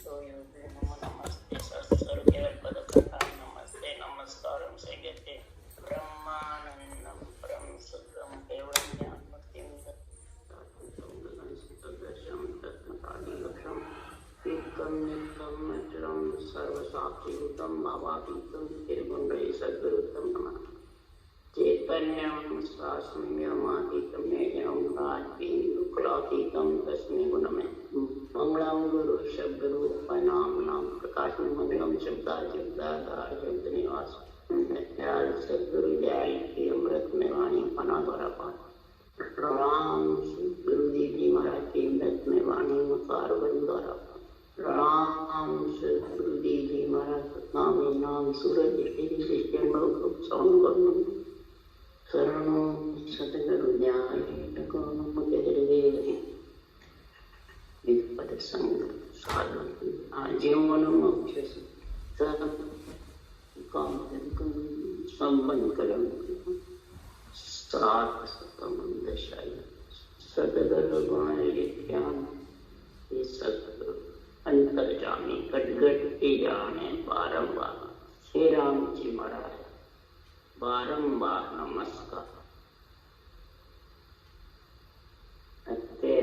योगे नमो नमस्ते सर्वपदकथां नमस्ते नमस्कारं सेयते ब्रह्मानन्दं परं सुखं केवलं ज्ञानमुक्तिं तद्दर्शं तत्त्वकादिलक्षं एकं नित्यं अचरं सर्वसाक्षिभूतं भावातीतं निर्गुणै सद्गुरुतं नमः चैतन्यं शास्त्रम्यमातीतं ज्ञेयं प्राज्ञेन्दुकुलातीतं तस्मै गुणमे मंगलम गुरु शब्द रूप नाम नाम प्रकाश मंगलम शब्दाधार शब्द निवास सदगुरु दयाल की अमृत में वाणी पना द्वारा पाठ राम गुरु जी महाराज की अमृत में वाणी मकार बन द्वारा राम गुरु जी महाराज नाम नाम सूरज शरणों सतगुरु न्याय आजीवन मोक्ष संबंध करम सात दशाई सदगुरु ज्ञान ये सदगुरु अंतर्जामी गटगट के जाने बारंबार श्री राम जी महाराज बारंबार नमस्कार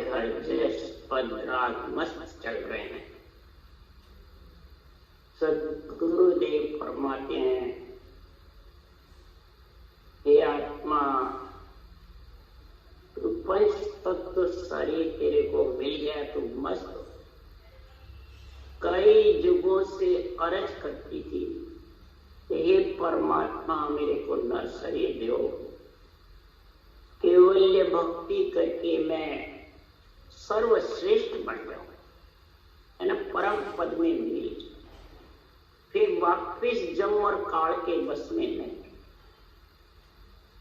हर जैस पद राग मस्त चल रहे हैं। सदगुरुदेव फरमाते हैं हे आत्मा तू पंच तत्व शरीर तेरे को मिल गया तो मस्त। कई युगों से अर्ज करती थी हे परमात्मा मेरे को नर शरीर दो, केवल्य भक्ति करके मैं सर्वश्रेष्ठ बन जाऊं, है ना, परम पद में मिल फिर वापिस जम और काल के बस में नहीं।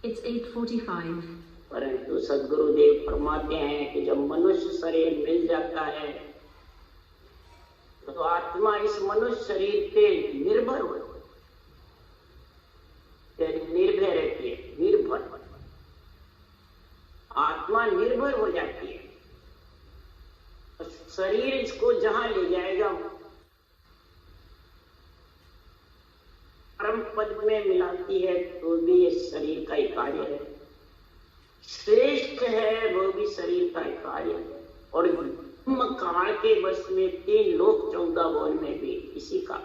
It's 8:45. परंतु सदगुरुदेव फरमाते हैं कि जब मनुष्य शरीर मिल जाता है तो आत्मा इस मनुष्य शरीर पे निर्भर हो, निर्भय रहती है, निर्भर आत्मा निर्भर हो जाती है। शरीर इसको जहां ले जाएगा परम पद में मिलाती है तो भी ये शरीर का ही कार्य है, श्रेष्ठ है वो भी शरीर का ही कार्य है। और काल के बस में 3 लोक 14 भवन में भी इसी का,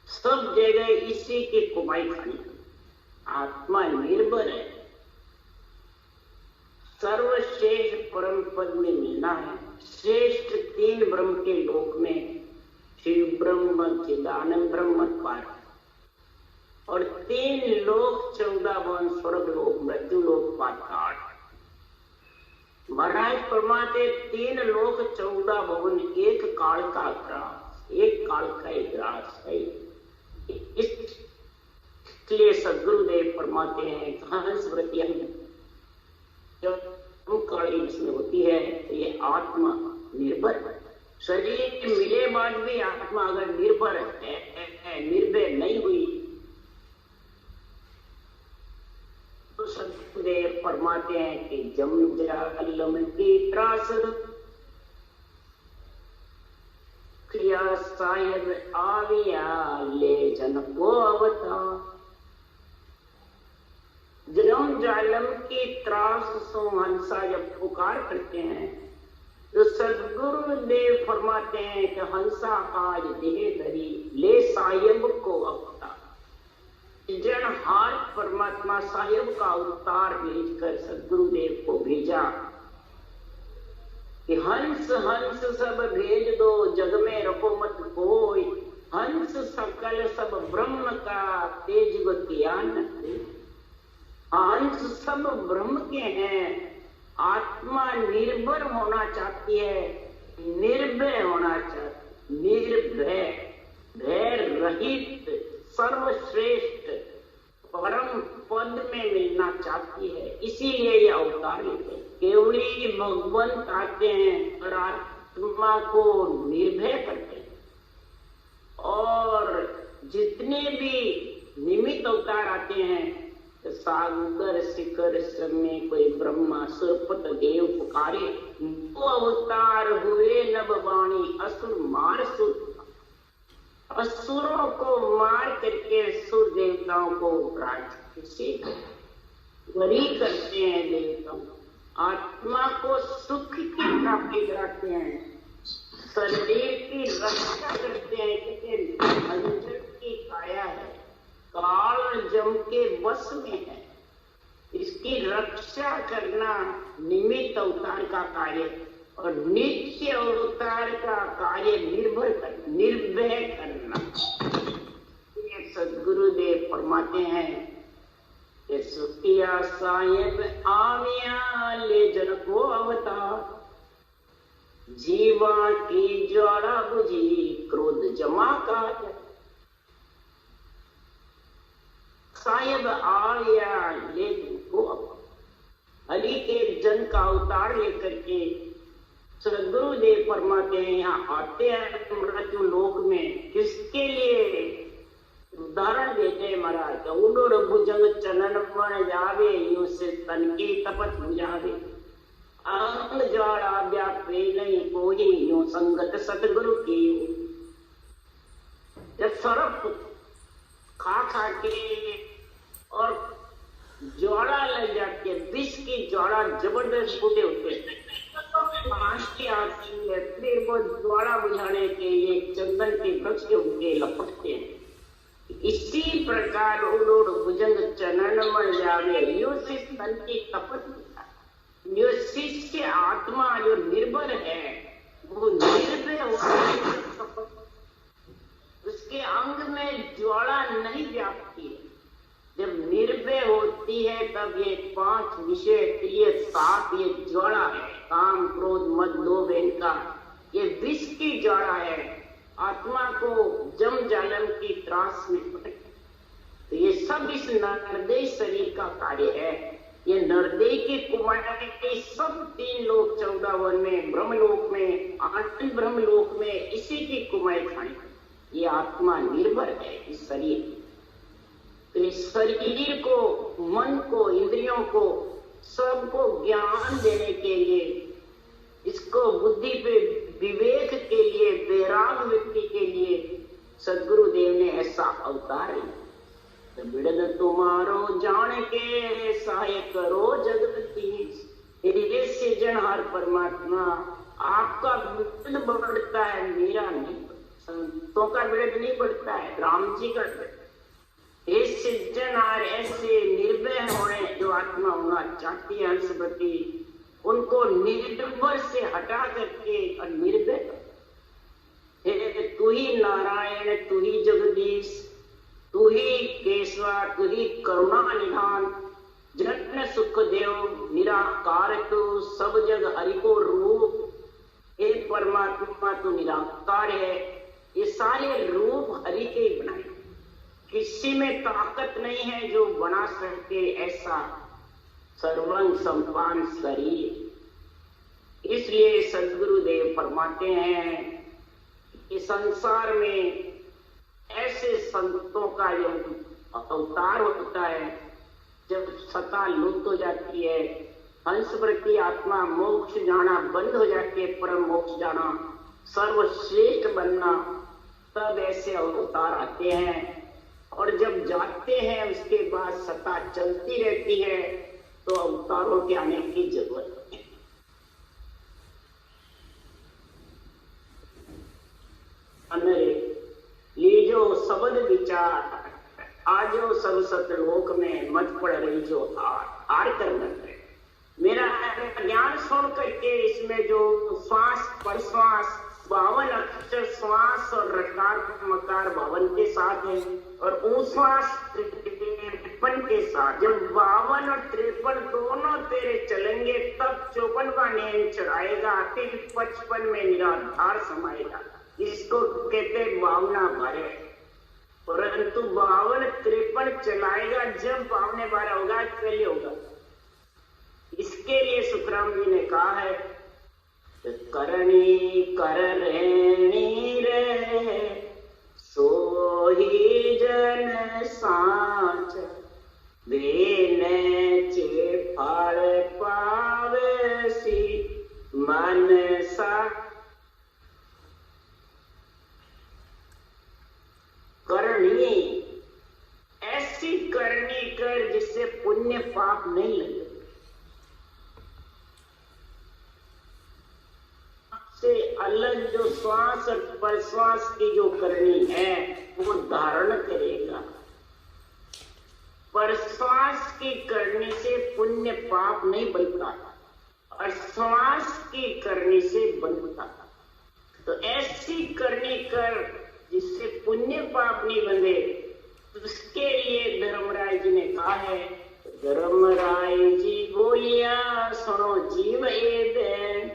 सब जगह इसी की कुमाई खानी। आत्मा निर्भर है, सर्वश्रेष्ठ परम पद में मिलना है। श्रेष्ठ 3 ब्रह्म के लोक में शिव ब्रह्म चिदानंद ब्रह्म पार और 3 लोक 14 भवन स्वर्ग लोक मृत्यु लोक पाताल। महाराज फरमाते 3 लोक 14 भवन एक काल का ग्रास, एक काल का ग्रास है। इसलिए सदगुरुदेव फरमाते हैं हंस व्रतिया जब काली जिसमें होती है तो ये आत्मा निर्भर है। शरीर मिले बाद भी आत्मा अगर निर्भर है, निर्भय नहीं हुई तो सदगुरुदेव फरमाते हैं कि जम जालम की त्रास क्रिया सायद आविया ले जन को अवतार। जन्म जालम की त्रास सो हंसा जब पुकार करते हैं तो सदगुरु देव फरमाते हैं कि हंसा आज देह धरी ले साहिब को अवतार। जनहार परमात्मा साहिब का अवतार भेजकर सदगुरुदेव को भेजा कि हंस हंस सब भेज दो जग में रखो मत कोई, हंस सकल सब ब्रह्म का तेज ज्ञान। हंस सब ब्रह्म के हैं। आत्मा निर्भर होना चाहती है, निर्भय होना चाहती, निर्भय भय रहित सर्वश्रेष्ठ परम पद में मिलना चाहती है। इसीलिए ये अवतार लेते हैं। केवली भगवंत आते हैं और आत्मा को निर्भय करते हैं। और जितने भी निमित्त अवतार आते हैं तो सागर शिखर समय कोई ब्रह्मा सुरपत देव पुकारे, तो अवतार हुए नभ वाणी असुर मार सुर। असुरों को मार करके सुर देवताओं को राज्य से वरी करते हैं देवताओं। आत्मा को सुख की प्राप्ति कराते हैं, शरीर की रक्षा करते हैं। क्योंकि अंजन की काया है, काल जम के वश में है, इसकी रक्षा करना निमित्त अवतार का कार्य और नित्य अवतार का कार्य निर्भय करना। ये सदगुरुदेव फरमाते हैं, सुखिया साहेब आमिया ले जन को अवतार, जीवा की ज्वाला बुझी क्रोध जमा का। साहेब आया ले को हरि के जन का अवतार लेकर के सदगुरुदेव फरमाते हैं, यहाँ आते हैं मृत्यु लोक में किसके लिए? उदाहरण देते हैं महाराज, उडोर भुजंग चनन बन जावे, यूं से तन की तपत बुझावे, अंग ज्वाला व्यापे नहीं कोई, यूं संगत सतगुरु की। जब सरफ खा खा के और ज्वाला लग जाती है, विष की ज्वाला जबरदस्त बूटे होते हैं, आती है, फिर वो ज्वाला बुझाने के लिए चंदन के वृक्ष के ऊपर लपटते हैं। इसी प्रकार उडोर भुजंग चनन मन जावे, यो तन की तपस्या। जो शिष्य आत्मा जो निर्भर है वो निर्भय होकर उसके अंग में ज्वाला नहीं व्यापती है। जब निर्भय होती है तब ये 5 विषय प्रिय 7 ये ज्वाला है, काम क्रोध मद लोभ इनका ये विष की ज्वाला है, आत्मा को जम जालम की त्रास में पकड़। तो ये सब इस नरदेह शरीर का कार्य है। ये नरदेह की कुमारी के सब 3 लोक 14 वन में, ब्रह्मलोक में, 8 ब्रह्मलोक में इसी की कुमाई खानी। ये आत्मा निर्भर है इस शरीर। तो इस शरीर को, मन को, इंद्रियों को, सबको ज्ञान देने के लिए, इसको बुद्धि पे विवेक के लिए, वैराग व्यक्ति के लिए सदगुरुदेव ने ऐसा अवतार लिया। बिड़द तुम्हारो जान के सहाय करो जगती, हृदय से जनहार परमात्मा आपका बिड़द बढ़ता है, मेरा नहीं। संतों का बिड़द नहीं बढ़ता है, राम जी का ऐसे जनहार ऐसे निर्भय होने जो आत्मा होना चाहती है हंसपति, उनको निर्भर से हटा करके और निर्भय। तू ही नारायण, तू ही जगदीश, तू ही केशवा, तू ही करुणा निधान, जन सुख देव निराकार तू, सब जग हरि को रूप। हे परमात्मा तू निराकार है, ये सारे रूप हरि के ही बनाए, किसी में ताकत नहीं है जो बना सके ऐसा सर्वं संपान शरीर। इसलिए सदगुरुदेव फरमाते हैं कि संसार में ऐसे संतों का जो अवतार होता है, जब सत्ता लुप्त हो जाती है, हंस प्रति आत्मा मोक्ष जाना बंद हो जाती है, परम मोक्ष जाना, सर्वश्रेष्ठ बनना, तब ऐसे अवतार आते हैं। और जब जाते हैं उसके बाद सत्ता चलती रहती है, तो अवतारों के आने की जरूरत है। लीजो सबद विचार, आजो सब सतलोक में मत पड़ रही जो आर कर है। मेरा ज्ञान सुन करके इसमें जो श्वास प्रश्वास 52 अक्षर श्वास और रकार मकार 52 के साथ है, और उश्वास 53 के साथ। जब 52 और 53 दोनों तेरे चलेंगे तब 54वां नेम चढ़ाएगा, फिर 55 में निराधार समाएगा। इसको कहते 52 भरे। परंतु 52 53 चलाएगा जब 52 बार होगा, पहले होगा। इसके लिए सुखराम जी ने कहा है, करणी कर रहनी रे सो ही जन साच, बेन नहीं, ऐसी करनी कर जिससे पुण्य पाप नहीं लगे। से अलग जो श्वास और प्रश्वास की जो करनी है वो धारण करेगा। प्रश्वास की करने से पुण्य पाप नहीं बनता और श्वास की करने से बनता। तो ऐसी करनी कर जिससे पुण्य पाप नहीं बने, उसके लिए धर्मराय जी ने कहा है, धर्मराय जी बोलिया सुनो जीव ए बैन,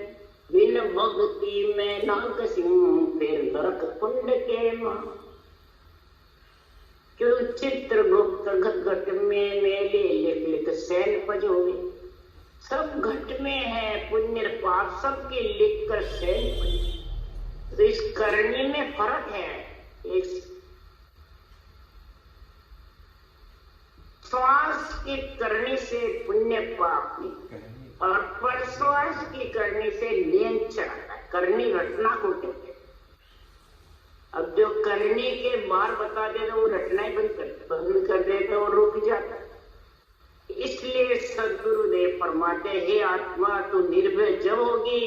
बिन भक्ति में ना कसिम फिर नरक कुंड के मां। क्यों चित्रगुप्त घट में मेले लिख लिख सैन पजोगे, सब घट में है पुण्य पाप सबके लिख कर सैन पजोगे। तो इस करने में फर्क है, एक श्वास की करने से पुण्य पाप नहीं और प्रश्वास की करने से लेन चढ़ाता है, करनी रटना को कहते हैं। अब जो करने के बार बता दे तो वो रटना ही बंद कर दे तो वो रुक जाता है। इसलिए सदगुरुदेव फरमाते, हे आत्मा तू निर्भय जब होगी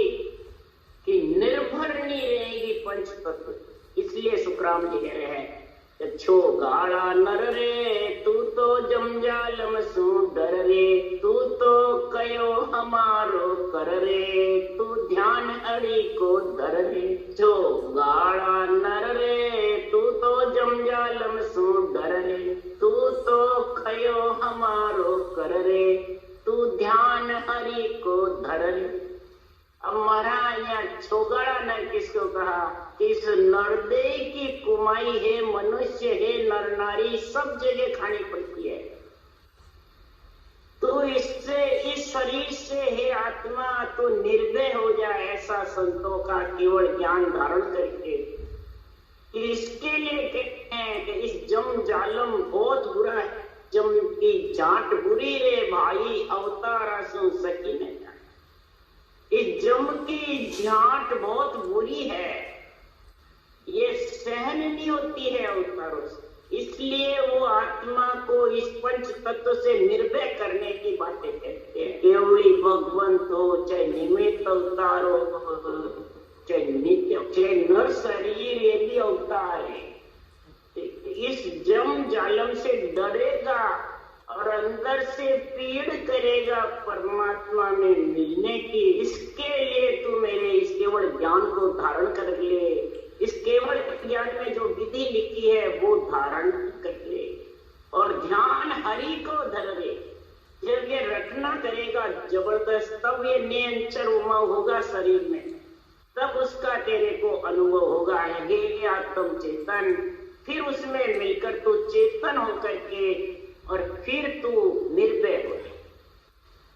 कि निर्भर नहीं रहेगी पंच तत्व। इसलिए सुखराम जी कह रहे हैं, छो गाड़ा नर रे तू तो जमजालम सु डर रे, तू तो कयो हमारो कर रे, तू ध्यान अड़ी को धर रे। छो गाड़ा नर रे तू तो जमजालम सु डर रे, तू तो कयो हमारो कर रे, तू ध्यान हरि को धर रे। अब महाराज यहाँ छोगड़ा ने किसको कहा कि इस नरदेह की कुमाई है, मनुष्य है, नर नारी सब जगह खानी पड़ती है। तो इससे इस शरीर से हे आत्मा तो निर्भय हो जाए, ऐसा संतों का केवल ज्ञान धारण करके। इसके लिए कहते हैं कि इस जम जालम बहुत बुरा है, जम की जाट बुरी रे भाई अवतार सु सकी नहीं। इस जम की झांट बहुत बुरी है, ये सहन नहीं होती है अवतारों से। इसलिए वो आत्मा को इस पंच तत्व से निर्भय करने की बातें कहते हैं। केवली भगवंत हो, चाहे निमित्त अवतार हो, चाहे नित्य, चाहे नर शरीर, ये भी अवतार है। इस जम जालम से डरेगा और अंदर से पीड़ करेगा परमात्मा में मिलने की। इसके लिए तू मेरे इस केवल ज्ञान को धारण कर ले, इस केवल ज्ञान में जो विधि लिखी है वो धारण कर ले और ध्यान हरि को धर ले। जब ये रटना करेगा जबरदस्त, तब ये नियंचर उमा होगा शरीर में, तब उसका तेरे को अनुभव होगा, हे आत्म चेतन। फिर उसमें मिलकर तू चेतन होकर के और फिर तू निर्भय हो,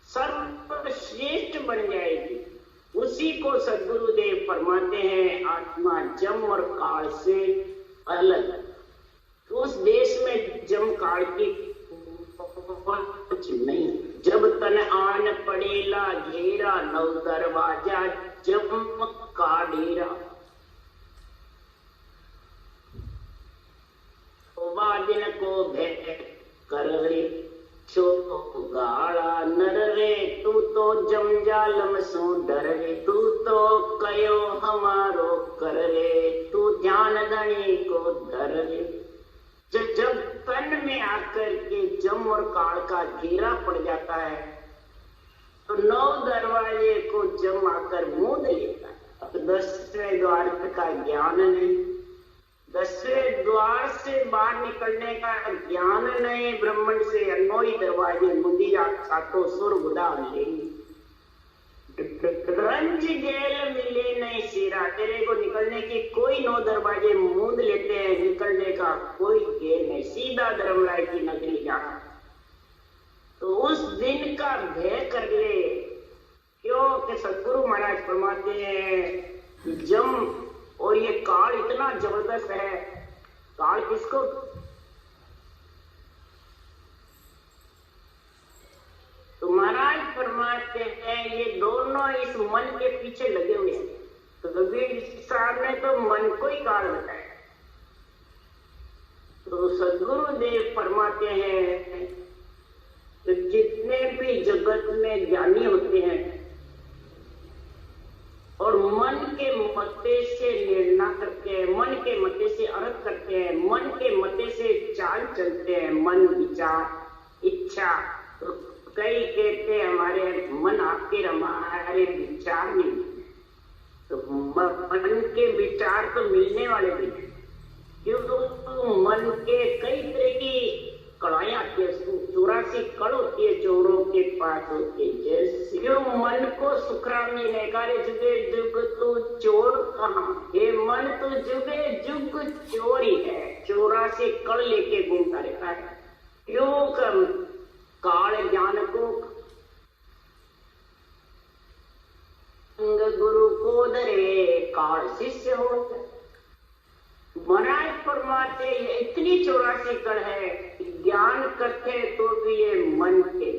सर्वश्रेष्ठ बन जाएगी। उसी को सद्गुरुदेव फरमाते हैं, आत्मा जम और काल से अलग। उस देश में जम काल की कुछ नहीं। जब तन आन पड़ेला घेरा, नौ दरवाजा जम का डेरा। दिन को भय कर रे, छो गाड़ा नर रे, तू तो जमजालम सो डर रे, तू तो कयो हमारो कर रे, तू ध्यान धनी को धर रे। जब तन में आकर के जम और काल का घेरा पड़ जाता है तो 9 दरवाजे को जम आकर मूंद लेता है। अब 10वें द्वार का ज्ञान नहीं, 10वें द्वार से बाहर निकलने का ज्ञान नहीं, ब्रह्मण से 9 दरवाजे मुंदिया सातों सुर बुदा लेंगे। रंज जेल मिले नहीं सीरा, तेरे को निकलने की कोई 9 दरवाजे मूंद लेते हैं, निकलने का कोई गेल नहीं, सीधा धर्मराय की नगरी जाना। तो उस दिन का भय कर ले, क्यों कि सदगुरु महाराज फरमाते हैं जम और ये काल इतना जबरदस्त है। काल किसको? तो महाराज फरमाते हैं ये दोनों इस मन के पीछे लगे हुए हैं। तो कबीर साहब ने तो मन को ही काल बताया। तो सदगुरुदेव फरमाते हैं तो जितने भी जगत में ज्ञानी होते हैं और मन के मते से निर्णय करते हैं, मन के मते से अर्थ करते हैं, मन के मते से चाल चलते हैं, मन विचार इच्छा, तो कई कहते हैं हमारे मन आपके हमारे विचार नहीं, तो मन के विचार तो मिलने वाले भी नहीं, क्योंकि मन के कई तरह की कड़ाई आती है, 84 कड़ होती है चोरों के पास होती है। जैसे मन को सुखरामी ने कहा जुगे जुग तू चोर कहाँ, ये मन तो जुगे जुग चोर ही है, 84 कड़ लेके घूमता रहता है। क्यों काल ज्ञान को गुरु को धरे काल शिष्य हो। महाराज फरमाते इतनी 84 कड़ है, ज्ञान करते तो भी ये मन के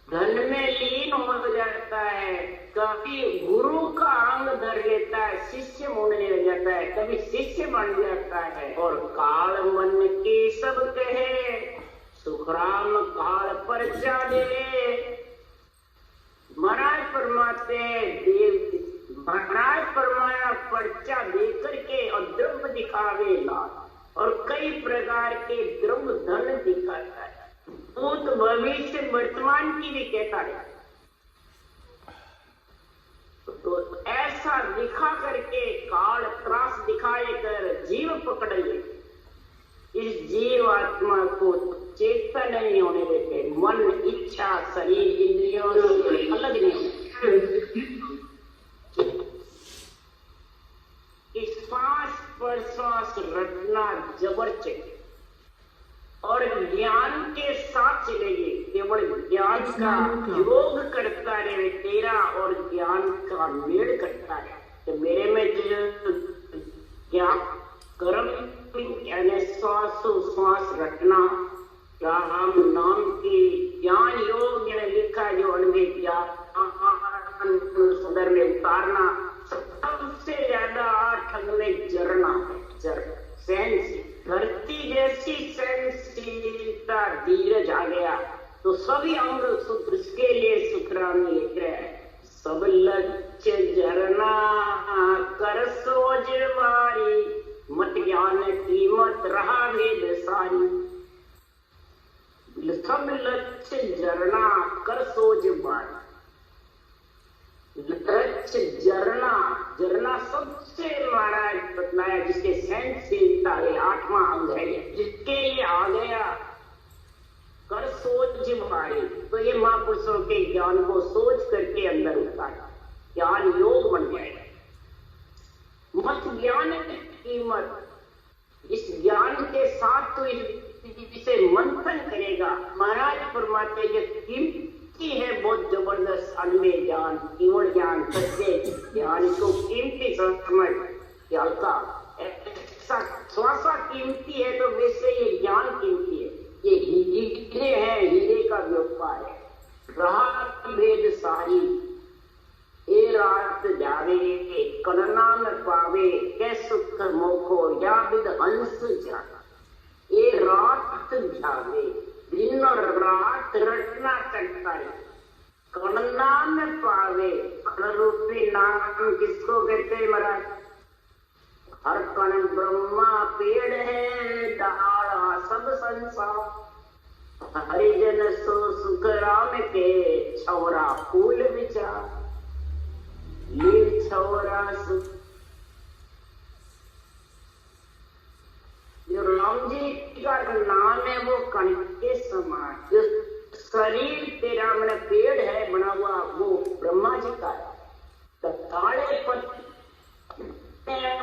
धन में लीन हो जाता है, कभी गुरु का अंग धर लेता है, शिष्य होने लग जाता है, कभी शिष्य बन जाता है। और काल मन के सब कहे सुखराम काल पर दे। महाराज फरमाते देव महाराज फरमाया पर्चा देकर के और द्रव्य दिखावे लाल, और कई प्रकार के द्रव्य धन दिखाता है, भूत भविष्य वर्तमान की भी कहता है। तो ऐसा दिखा करके काल त्रास दिखाए कर जीव पकड़ ले, इस जीव आत्मा को चेतन नहीं होने देते, मन इच्छा शरीर इंद्रियों से अलग नहीं होते। श्वास पर श्वास रटना जबरदस्त और ज्ञान के साथ चलेगी, केवल ज्ञान का योग करता रहे तेरा और ज्ञान का मेल करता है। तो मेरे में जो ज्ञान कर्म यानी श्वास रटना, राम नाम की ज्ञान योग लिखा जो अनभिज्ञ ज्ञान सुंदर में उतारना, सबसे ज्यादा ठग में जरना है, धरती जैसी सहनशीलता धीरज आ गया तो सभी अंग सुख उसके लिए सुखराम लिख रहे हैं। सब लक्ष्य जरना कर सोच वारी, मत ज्ञान कीमत रहा भेद सारी। सब लक्ष्य जरना कर सोच वारी, लक्ष्य जरना सबसे महाराज बतलाया जिसके सहनशीलता है, 8वां अंग है, जिसके ये आ गया कर सोच भारी, तो ये महापुरुषों के ज्ञान को सोच करके अंदर उतारा, ज्ञान योग बन जाएगा। मत ज्ञान कीमत, इस ज्ञान के साथ तो इसे मंथन करेगा। महाराज फरमाते ये कीमती है बहुत जबरदस्त, अन्य ज्ञान केवल ज्ञान सत्य ज्ञान को कीमती समझ हल्का ऐसा श्वासा कीमती है, तो वैसे ये ज्ञान कीमती है। ये हीरे है, हीरे का व्यापार है। रात भेद सारी ए रात जावे, करना न पावे कै सुख मोखो या विद हंस जाता। ए रात जावे, दिन और रात रटना चलता है, करना न पावे। कण रूपी नाम किसको कहते हैं महाराज? हर कण ब्रह्मा पेड़ है, डाला सब संसार। हरिजन सो सुख राम के, छौरा फूल विचार। लील छौरा सुख, जो राम जी का नाम है वो कण के समान। जो शरीर तेरा मन पेड़ है बना हुआ वो ब्रह्मा जी का है। तो ताड़े पत्ते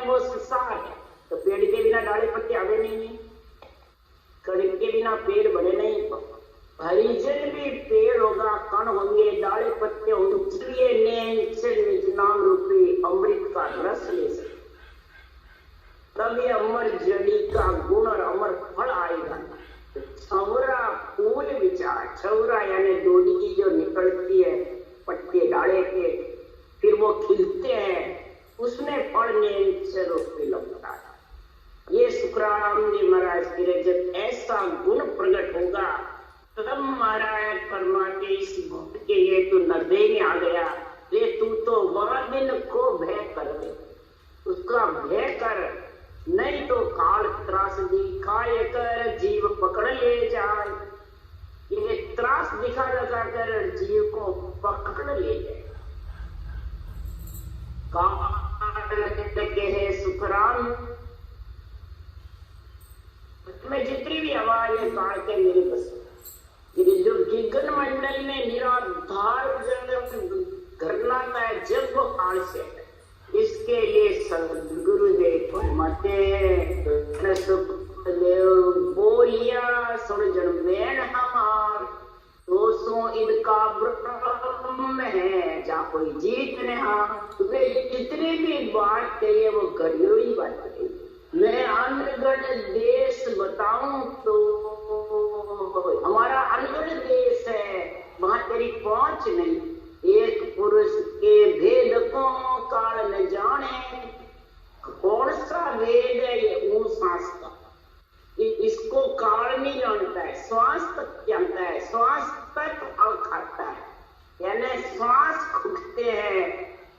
वो संसार है, तो पेड़ के बिना डाले पत्ते आवे नहीं, कण के बिना पेड़ बने नहीं। हरिजन भी पेड़ होगा, कण होंगे, डाले पत्ते होंगे, इसलिए निज नाम रूपी अमृत का रस ले सकते, तभी अमर जड़ी का गुण और अमर फल आएगा। तो छौरा फूल विचार, छौरा यानी डोडी की जो निकलती है पत्ते डाले के, फिर वो खिलते हैं, उसमें फल निश्चय रूप में लगता है। ये सुख सुखराम जी महाराज के जब ऐसा गुण प्रकट होगा तब महाराज परमात्मा इस भक्त के लिए तू नदे में आ गया, ले तू तो वादिन को भय कर दे, उसका भय कर, नहीं तो काल त्रास दिखाए कर जीव पकड़ ले जाए। ये त्रास दिखा लगा कर जीव को पकड़ ले जाए। के है सुखराम में जितनी भी आवाज है काल के मेरे बस, ये जो गगन मंडल में निराधार घरनाता है जब वो काल से है, इसके लिए सदगुरुदेव फरमाते सुखदेव बोलिया सुन जन वेण हमार, दोस्तों इनका ब्रह्म है जा कोई जीत नहीं। वे जितने भी बात कही है वो घड़ियों ही बात कही। मैं अनगढ़ देश बताऊं तो हमारा अनगढ़ देश है, वहां तेरी पहुंच नहीं। एक पुरुष के भेद को काल न जाने, कौन सा भेद है ये ऊं सांस का, इसको काल नहीं जानता है, श्वास तक जानता है, श्वास तक फल खाता है, यानी श्वास खुटते हैं,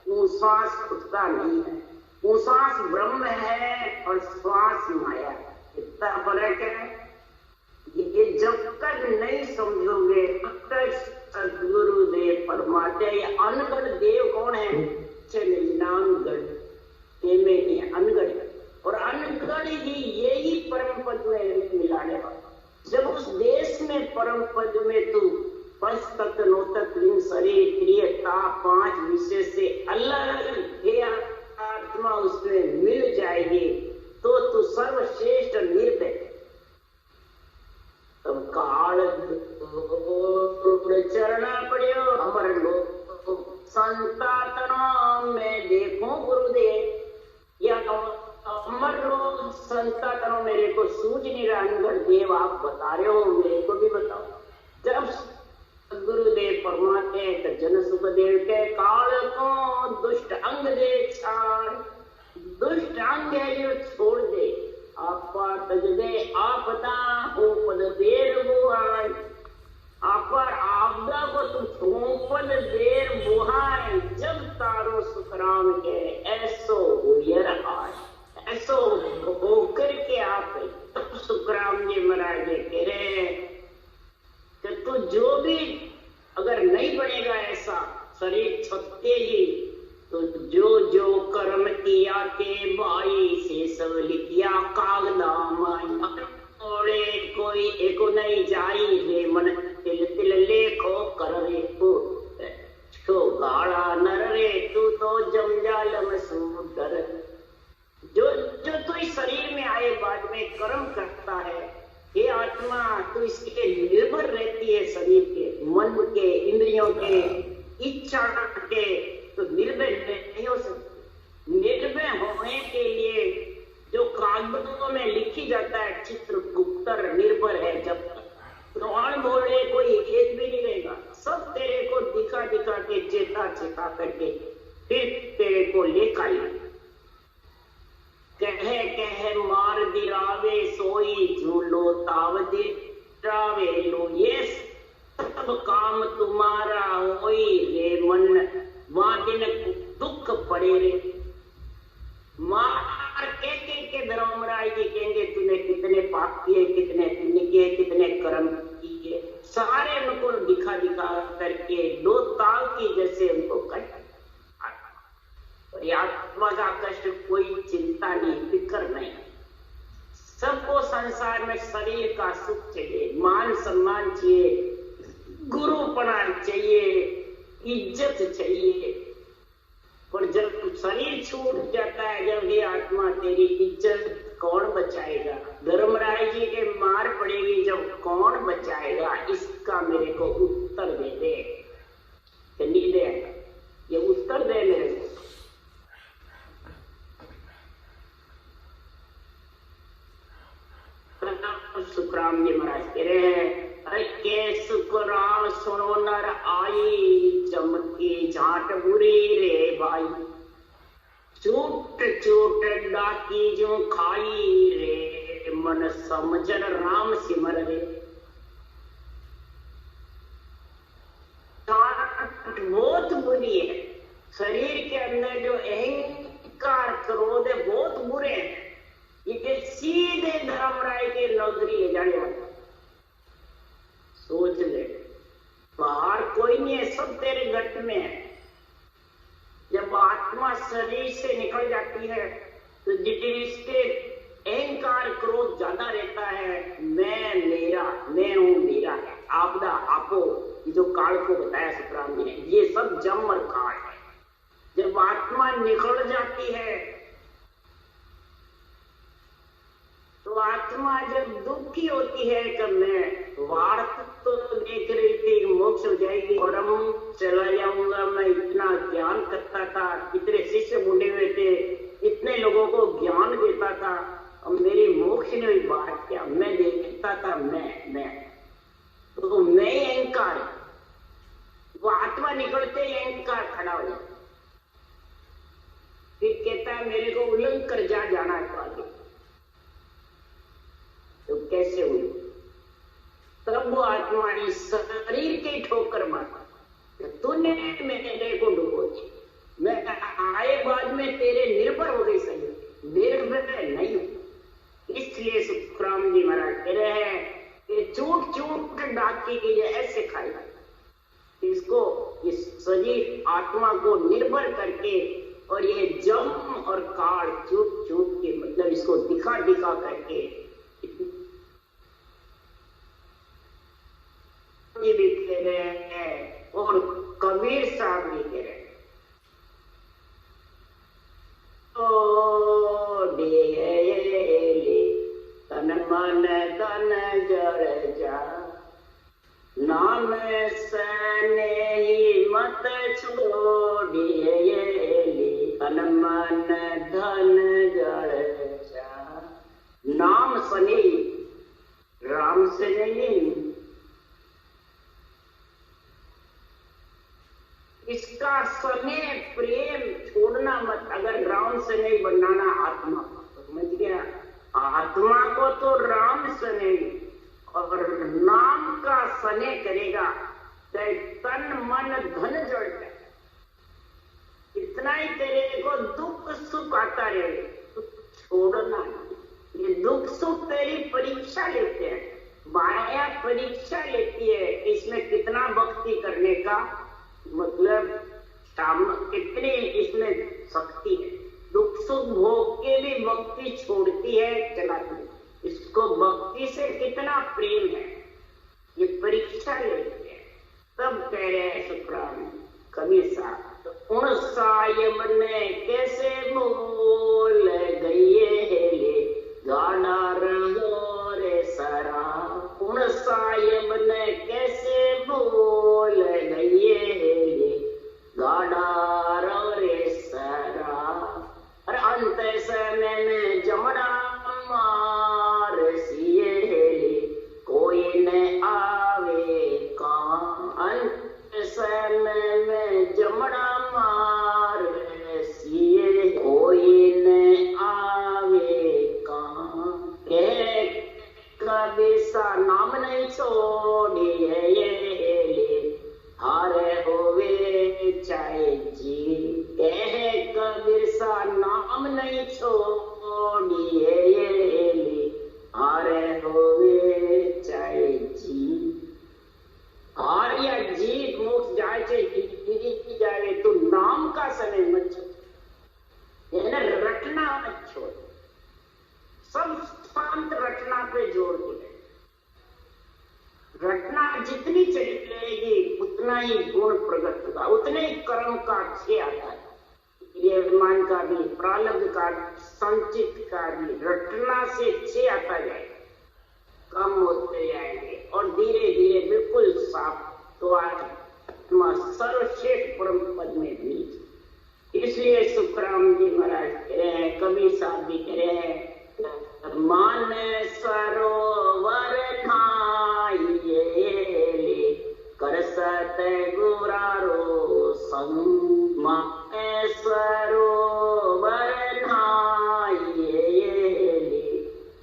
वो श्वास खुटता नहीं है। वो श्वास ब्रह्म है और श्वास माया, इतना फर्क है। ये जब तक नहीं समझोगे तब तक सदगुरुदेव परमात्मा ये अनगढ़ देव कौन है, चले नामगढ़ में अनगढ़, और अनगढ़ ही यही परम पद में मिलाने वाला। जब उस देश में परम पद में तू पंच तत्व नोतक लिंग शरीर क्रियता 5 विषय से अलग है आत्मा उसमें मिल जाएगी तो तू सर्वश्रेष्ठ निर्भय। तब काल चरणा पड़ियो अमर लोग संतातनों में देखो गुरुदेव, या अमर लोग संतातनों मेरे को सूझ नहीं रहा, अनगढ़ देव आप बता रहे हो मेरे को भी बताओ। जब गुरुदेव परमात्मा तो जन सुखदेव के काल को दुष्ट अंग दे छाड़, दुष्ट अंग है जो छोड़ दे, आपा तज दे आपदा हो पद देर बुहाय, आपर आपदा को तुम छोपद देर बुहाय, जब तारो सुखराम के ऐसो हुयर आय, ऐसो होकर के आप तब सुखराम जी महाराज कह रहे कि तू जो भी अगर नहीं बनेगा ऐसा शरीर छुटते ही, तो जो जो कर्म किया के भाई से सब लिखिया कागदा माई, कोई एको नहीं जाई रे मन तिल तिल लेखो कर रे तो गाड़ा नर रे तू तो जमजाल में सूदर। जो जो तू इस शरीर में आए बाद में कर्म करता है, ये आत्मा तो इसके निर्भर रहती है, शरीर के, मन के, इंद्रियों के, इच्छा के, तो निर्भय नहीं हो सकती। निर्भय होने के लिए जो कागजों में लिखी जाता है चित्रगुप्तर निर्भर है, जब तो अनभोले कोई एक भी नहीं रहेगा, सब तेरे को दिखा दिखा के चेता चेता करके फिर तेरे को लेकर आए। कहे कहे मार दिरावे सोई झूलो ताव दिरावे लो, ये सब काम तुम्हारा होई रे मन, वहां दिन दुख पड़े रे। मार के धर्मराज जी कहेंगे तूने कितने पाप किए, कितने पुण्य किए, कितने कर्म किए, सारे उनको दिखा दिखा करके दो ताव की जैसे उनको कट। और आत्मा का कष्ट कोई चिंता नहीं, फिक्र नहीं। सबको संसार में शरीर का सुख चाहिए, मान सम्मान चाहिए, गुरुपना चाहिए, इज्जत चाहिए। पर जब शरीर छूट जाता है, जब ये आत्मा तेरी इज्जत कौन बचाएगा? धर्मराय जी के मार पड़ेगी जब कौन बचाएगा? इसका मेरे को उत्तर दे दे, नहीं दे, ये उत्तर दे मेरे को। सुखराम जी महाराज कह रहे हैं, अरे के सुखराम सुनो नर आई, चमकी झाट बुरी रे भाई, चूट चूट डाकी जो खाई रे, मन समझन राम सिमर रे। बहुत बुरी है। शरीर के अंदर जो अहंकार क्रोध है बहुत बुरे हैं। ये सीधे धर्मराय के नौकरी ले जाने वाले। सोच ले, बाहर कोई नहीं है, सब तेरे गट में है। जब आत्मा शरीर से निकल जाती है तो जिसके अहंकार क्रोध ज्यादा रहता है, मैं मेरा, मैं हूं मेरा है, आपदा आपो, जो काल को बताया सुखराम जी ने, ये सब जम और काल है। जब आत्मा निकल जाती है तो आत्मा जब दुखी होती है कि मैं वार्त तो देख रही थी मोक्ष हो जाएगी और हम चला जाऊंगा, मैं इतना ज्ञान करता था, इतने शिष्य बुने हुए थे, इतने लोगों को ज्ञान देता था, और मेरी मोक्ष ने भी बात क्या, मैं देखता था मैं तो मैं अहंकार, वो आत्मा निकलते ही अहंकार खड़ा हो जाता, फिर कहता है मेरे को उल्लंघन कर जाना है आगे। तो कैसे हुई? तब वो आत्मा इस शरीर के ठोकर मारा, तूने मेरे को डूबो दी, मैं आए बाद में तेरे निर्भर हो गई, सही निर्भर नहीं हूं। इसलिए सुखराम जी महाराज कह रहे हैं कि चूट चूट डाकी की ऐसे खाएगा, इसको इस शरीर आत्मा को निर्भर करके और ये जम और काल चूट चूट के, मतलब इसको दिखा दिखा करके ये भी कह रहे हैं और कबीर साहब भी कह रहे हैं, ओ डेले तन मन तन जड़ जा, नाम सने ही मत छोड़िए, तन मन धन जड़ जा। नाम सने, राम से नहीं, इसका सने प्रेम छोड़ना मत। अगर राम से नहीं बनाना आत्मा को, समझ गया? आत्मा को तो राम से नहीं और नाम का सने करेगा तो तन मन धन जड़ जाए। इतना ही तेरे को दुख सुख आता रहे तो छोड़ना। ये दुख सुख तेरी परीक्षा लेते हैं, माया परीक्षा लेती है, इसमें कितना भक्ति करने का, मतलब कितनी इसमें शक्ति है। दुख सुख भोग के भी भक्ति छोड़ती है, चलाती है, इसको भक्ति से कितना प्रेम है, ये परीक्षा लेते हैं। तब कह रहे हैं सुखराम कबीर साहब, तो उन सायम ने कैसे बोल गई ले, गाना रहो रे सरा। उन सायम ने कैसे बोल गई ले, गाना रहो रे सरा। और अंत समय में जमड़ा मार सिए ले, कोई न आवे का। अंत समय में जमड़ा मार सिए, कोई न आवे का। कभी सा नाम नहीं छोड़िए ले, हारे होवे चाहे जी। कहे कबीर सा नाम नहीं छोड़िए ले, हारे होवे चाहे जी। हार या जीत मोक्ष जाए चाहे जाए तो नाम का समय मत छोड़, रटना मत छोड़। सब शांत रटना पे जोर दिए। रटना जितनी चली रहेगी उतना ही गुण प्रकट होगा, उतने ही कर्म का क्षय आता है। ये अभिमान का भी, प्रारब्ध का, संचित का भी रटना से क्षय आता जाएगा, कम होते जाएंगे और धीरे धीरे बिल्कुल साफ। तो आत्मा सर्वश्रेष्ठ परम पद में भी। इसलिए सुखराम जी महाराज कह रहे हैं, कबीर साहब भी कह रहे हैं, मान सरोवर ठाइए ले, कर सत गुरारो संग। मान सरोवर ठाइए ले,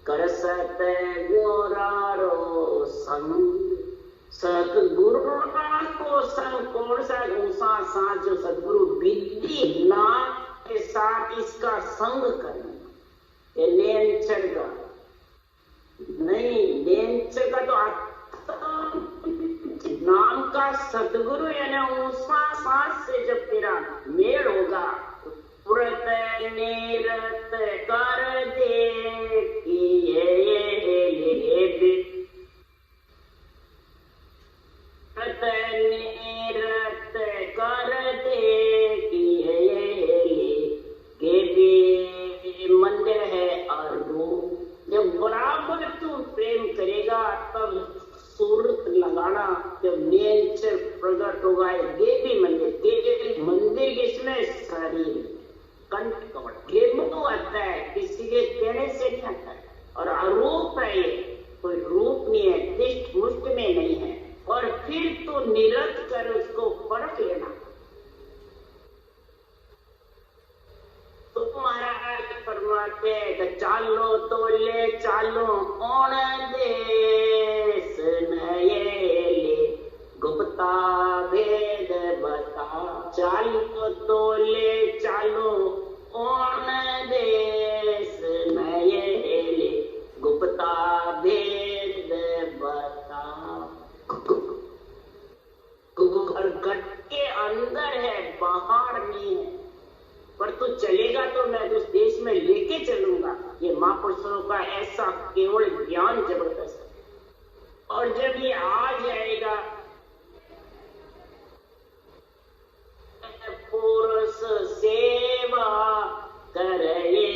कर सत गोरारो संग। सतगुरु को संग कौन सा ऊंचा साथ जो सतगुरु विधि नाम के साथ इसका संग करना। ये नेंचर का नहीं, नेंचर का तो नाम का सतगुरु यानी ऊंचा सांस से जब तेरा मेल होगा तो तुरंत निरत कर दे कि निरत कर दे कि मंदिर है और रूप। जब बराबर तू प्रेम करेगा तब सूरत लगाना, जब नेचर प्रकट होगा। ये भी मंदिर, मंदिर किसमें? शरीर कंठ कवच तो आता है, किसी के कहने से नहीं आता है। और अरूप है, ये कोई रूप नहीं है, दिष्ट मुष्ट में नहीं है। और फिर तो निरत कर उसको परख लेना। तो महाराज फरमाते हैं चालो तो ले चालो ओण देश नये गुप्ता भेद बता। चालो तो ले चालो ओण देश नये गुप्ता भेद बता। घट के अंदर है, बाहर नहीं है। पर तू चलेगा तो मैं उस देश में लेके चलूंगा। ये महापुरुषों का ऐसा केवल ज्ञान जबरदस्त है। और जब ये आ जाएगा पुरुष सेवा करे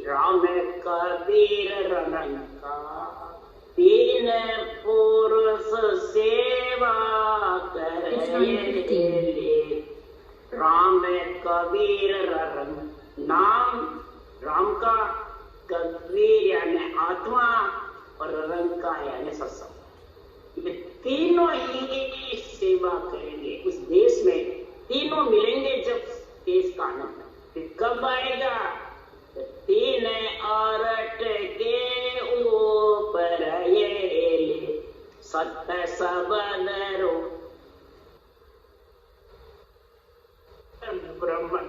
राम कबीर रनका। तीन पुरुष सेवा करे राम कबीर रंग। नाम राम का, कबीर यानी आत्मा और रंग का यानी सत्संग। ये तीनों ही सेवा करेंगे उस देश में। तीनों मिलेंगे जब देश का आनंद। फिर कब आएगा? तीन आरट के ऊपर ये सत्य सबदरो ब्रह्मन।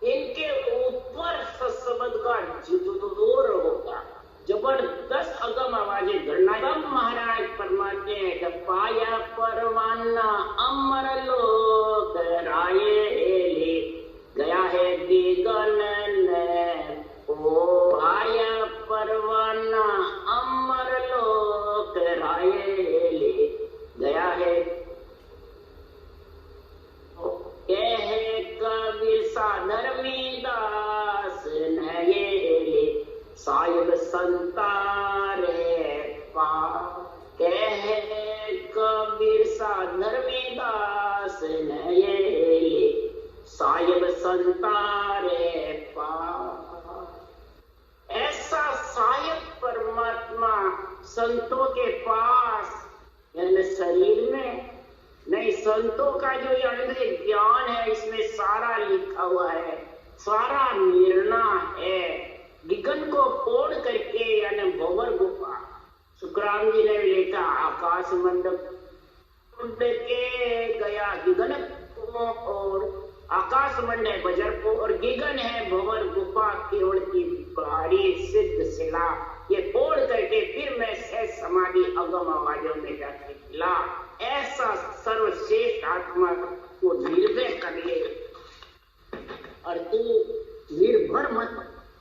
इनके ऊपर सत्संग का जोर होगा, जबरदस्त अगम आवाजें गणना। तब महाराज फरमाते हैं कि पाया परवाना अमर लोक राये गया है दिगन ने ओ। पाया परवाना अमर लोक राये गया है कहे कबीर धर्मी दास नये साहिब संतारे पा। कहे कबीर धर्मी दास नये साहिब संतारे पा। ऐसा साहिब परमात्मा संतों के पास यानी शरीर में नहीं, संतों का जो ये अंदर ज्ञान है इसमें सारा लिखा हुआ है, सारा निर्णय है। गिगन को फोड़ करके यानी भंवर गुफा, सुखराम जी ने लिखा आकाश मंडप के गया गिगन और आकाश मंडल बजरपुर और गिगन है भंवर गुफा केवल की बारी सिद्ध शिला। ये फोड़ करके फिर मैं सहज समाधि अगम आवाजों में जाके खिला। ऐसा सर्वश्रेष्ठ आत्मा को निर्भय कर ले और तू निर्भर मत,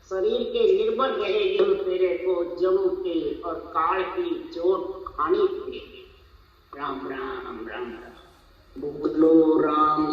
शरीर के निर्भर रहेगी तो तेरे को जम के और काल की चोट खानी पड़ेगी। राम राम राम राम बोलो राम।